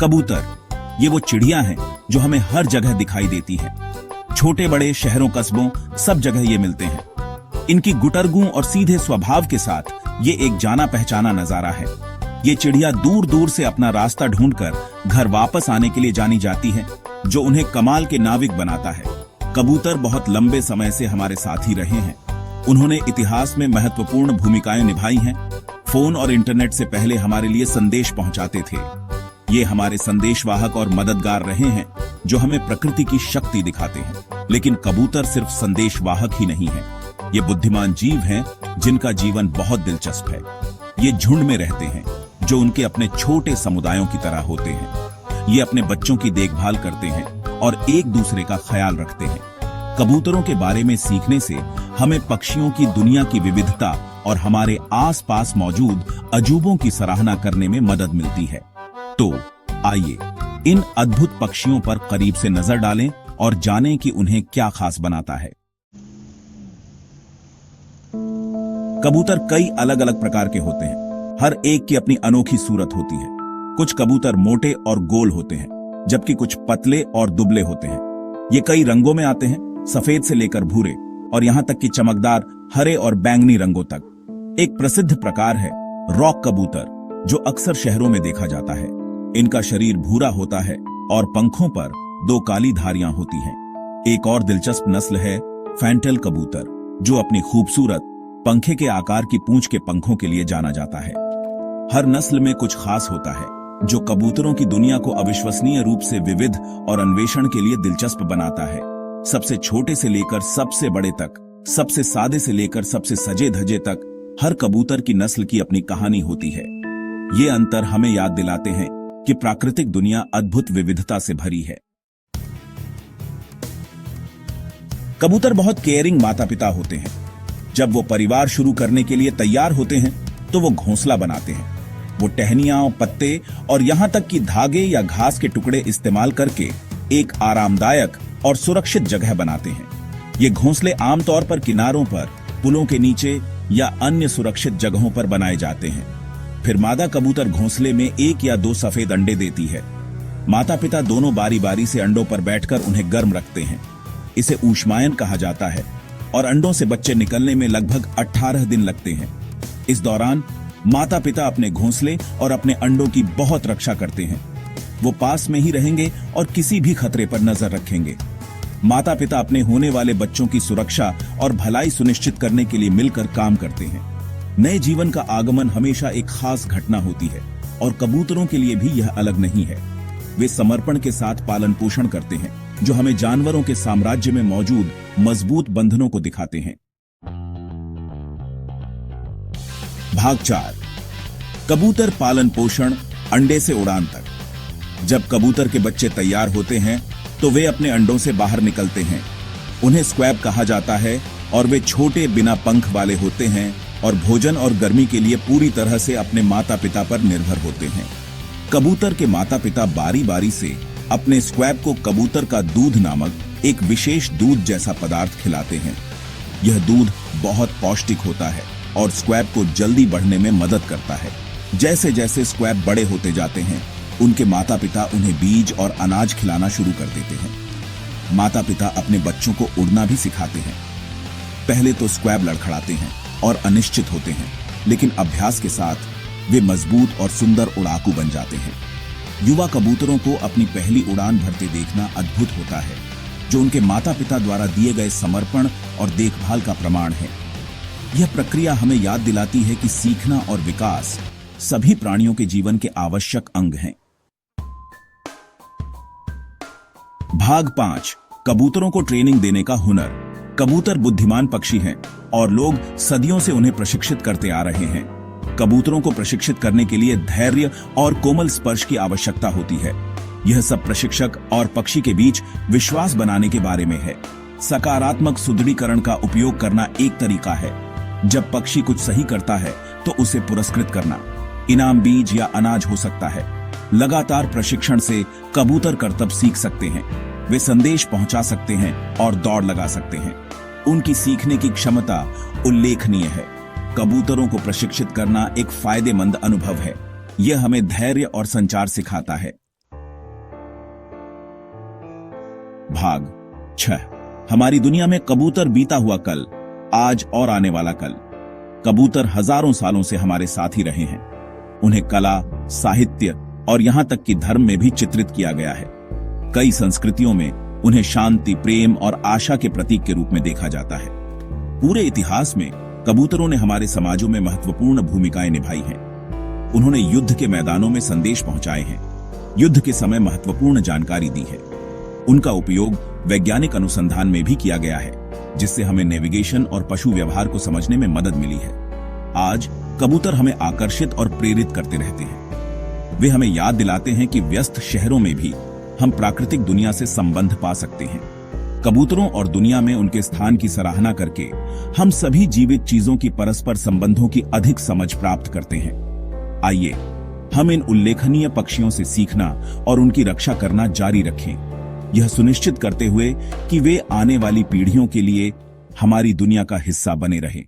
कबूतर, ये वो चिड़िया हैं जो हमें हर जगह दिखाई देती हैं। छोटे बड़े शहरों कस्बों सब जगह ये मिलते हैं। इनकी गुटरगू और सीधे स्वभाव के साथ ये एक जाना पहचाना नजारा है। ये चिड़िया दूर दूर से अपना रास्ता ढूंढकर घर वापस आने के लिए जानी जाती है, जो उन्हें कमाल के नाविक बनाता है। कबूतर बहुत लंबे समय से हमारे साथ ही रहे हैं। उन्होंने इतिहास में महत्वपूर्ण भूमिकाएं निभाई हैं। फोन और इंटरनेट से पहले हमारे लिए संदेश पहुंचाते थे। ये हमारे संदेशवाहक और मददगार रहे हैं, जो हमें प्रकृति की शक्ति दिखाते हैं। लेकिन कबूतर सिर्फ संदेशवाहक ही नहीं है, ये बुद्धिमान जीव हैं जिनका जीवन बहुत दिलचस्प है। ये झुंड में रहते हैं, जो उनके अपने छोटे समुदायों की तरह होते हैं। ये अपने बच्चों की देखभाल करते हैं और एक दूसरे का ख्याल रखते हैं। कबूतरों के बारे में सीखने से हमें पक्षियों की दुनिया की विविधता और हमारे आसपास मौजूद अजूबों की सराहना करने में मदद मिलती है। तो आइए इन अद्भुत पक्षियों पर करीब से नजर डालें और जानें कि उन्हें क्या खास बनाता है। कबूतर कई अलग अलग प्रकार के होते हैं। हर एक की अपनी अनोखी सूरत होती है। कुछ कबूतर मोटे और गोल होते हैं, जबकि कुछ पतले और दुबले होते हैं। ये कई रंगों में आते हैं, सफेद से लेकर भूरे और यहां तक कि चमकदार हरे और बैंगनी रंगों तक। एक प्रसिद्ध प्रकार है रॉक कबूतर, जो अक्सर शहरों में देखा जाता है। इनका शरीर भूरा होता है और पंखों पर 2 काली धारियां होती हैं। एक और दिलचस्प नस्ल है फैंटल कबूतर, जो अपनी खूबसूरत पंखे के आकार की पूंछ के पंखों के लिए जाना जाता है। हर नस्ल में कुछ खास होता है, जो कबूतरों की दुनिया को अविश्वसनीय रूप से विविध और अन्वेषण के लिए दिलचस्प बनाता है। सबसे छोटे से लेकर सबसे बड़े तक, सबसे सादे से लेकर सबसे सजे धजे तक, हर कबूतर की नस्ल की अपनी कहानी होती है। ये अंतर हमें याद दिलाते हैं कि प्राकृतिक दुनिया अद्भुत विविधता से भरी है। कबूतर बहुत केयरिंग माता पिता होते हैं। जब वो परिवार शुरू करने के लिए तैयार होते हैं, तो वो घोंसला बनाते हैं। वो टहनियां, पत्ते और यहां तक कि धागे या घास के टुकड़े इस्तेमाल करके एक आरामदायक और सुरक्षित जगह बनाते हैं। ये घोंसले आमतौर पर किनारों पर, पुलों के नीचे या अन्य सुरक्षित जगहों पर बनाए जाते हैं। फिर मादा कबूतर घोंसले में 1 या 2 सफेद अंडे देती है। माता पिता दोनों बारी बारी से अंडों पर बैठकर उन्हें गर्म रखते हैं। इसे ऊष्मायन कहा जाता है और अंडों से बच्चे निकलने में लगभग 18 दिन लगते हैं। इस दौरान माता पिता अपने घोंसले और अपने अंडों की बहुत रक्षा करते हैं। वो पास में ही रहेंगे और किसी भी खतरे पर नजर रखेंगे। माता पिता अपने होने वाले बच्चों की सुरक्षा और भलाई सुनिश्चित करने के लिए मिलकर काम करते हैं। नए जीवन का आगमन हमेशा एक खास घटना होती है और कबूतरों के लिए भी यह अलग नहीं है। वे समर्पण के साथ पालन पोषण करते हैं, जो हमें जानवरों के साम्राज्य में मौजूद मजबूत बंधनों को दिखाते हैं। भाग 4, कबूतर पालन पोषण अंडे से उड़ान तक। जब कबूतर के बच्चे तैयार होते हैं, तो वे अपने अंडों से बाहर निकलते हैं। उन्हें स्क्वैब कहा जाता है और वे छोटे बिना पंख वाले होते हैं और भोजन और गर्मी के लिए पूरी तरह से अपने माता पिता पर निर्भर होते हैं। कबूतर के माता पिता बारी बारी से अपने स्क्वैब को कबूतर का दूध नामक एक विशेष दूध जैसा पदार्थ खिलाते हैं। यह दूध बहुत पौष्टिक होता है और स्क्वैब को जल्दी बढ़ने में मदद करता है। जैसे जैसे स्क्वैब बड़े होते जाते हैं, उनके माता पिता उन्हें बीज और अनाज खिलाना शुरू कर देते हैं। माता पिता अपने बच्चों को उड़ना भी सिखाते हैं। पहले तो स्क्वैब लड़खड़ाते हैं और अनिश्चित होते हैं, लेकिन अभ्यास के साथ वे मजबूत और सुंदर उड़ाकू बन जाते हैं। युवा कबूतरों को अपनी पहली उड़ान भरते देखना अद्भुत होता है, जो उनके माता पिता द्वारा दिए गए समर्पण और देखभाल का प्रमाण है। यह प्रक्रिया हमें याद दिलाती है कि सीखना और विकास सभी प्राणियों के जीवन के आवश्यक अंग हैं। भाग 5, कबूतरों को ट्रेनिंग देने का हुनर। कबूतर बुद्धिमान पक्षी हैं और लोग सदियों से उन्हें प्रशिक्षित करते आ रहे हैं। कबूतरों को प्रशिक्षित करने के लिए धैर्य और कोमल स्पर्श की आवश्यकता होती है। यह सब प्रशिक्षक और पक्षी के बीच विश्वास बनाने के बारे में है। सकारात्मक सुदृढ़ीकरण का उपयोग करना एक तरीका है। जब पक्षी कुछ सही करता है, तो उसे पुरस्कृत करना। इनाम बीज या अनाज हो सकता है। लगातार प्रशिक्षण से कबूतर करतब सीख सकते हैं। वे संदेश पहुंचा सकते हैं और दौड़ लगा सकते हैं। उनकी सीखने की क्षमता उल्लेखनीय है। कबूतरों को प्रशिक्षित करना एक फायदेमंद अनुभव है। यह हमें धैर्य और संचार सिखाता है। भाग 6। हमारी दुनिया में कबूतर बीता हुआ कल, आज और आने वाला कल। कबूतर हजारों सालों से हमारे साथ ही रहे हैं। उन्हें कला, साहित्य और यहां तक कि धर्म में भी चित्रित किया गया है। कई संस्कृतियों में उन्हें शांति, प्रेम और आशा के प्रतीक के रूप में देखा जाता है। पूरे इतिहास में कबूतरों ने हमारे समाजों में महत्वपूर्ण भूमिकाएं निभाई हैं। उन्होंने युद्ध के मैदानों में संदेश पहुंचाए हैं, युद्ध के समय महत्वपूर्ण जानकारी दी है। उनका उपयोग वैज्ञानिक अनुसंधान में भी किया गया है, जिससे हमें नेविगेशन और पशु व्यवहार को समझने में मदद मिली है। आज कबूतर हमें आकर्षित और प्रेरित करते रहते हैं। वे हमें याद दिलाते हैं कि व्यस्त शहरों में भी हम प्राकृतिक दुनिया से संबंध पा सकते हैं। कबूतरों और दुनिया में उनके स्थान की सराहना करके हम सभी जीवित चीजों की परस्पर संबंधों की अधिक समझ प्राप्त करते हैं। आइए हम इन उल्लेखनीय पक्षियों से सीखना और उनकी रक्षा करना जारी रखें, यह सुनिश्चित करते हुए कि वे आने वाली पीढ़ियों के लिए हमारी दुनिया का हिस्सा बने रहें।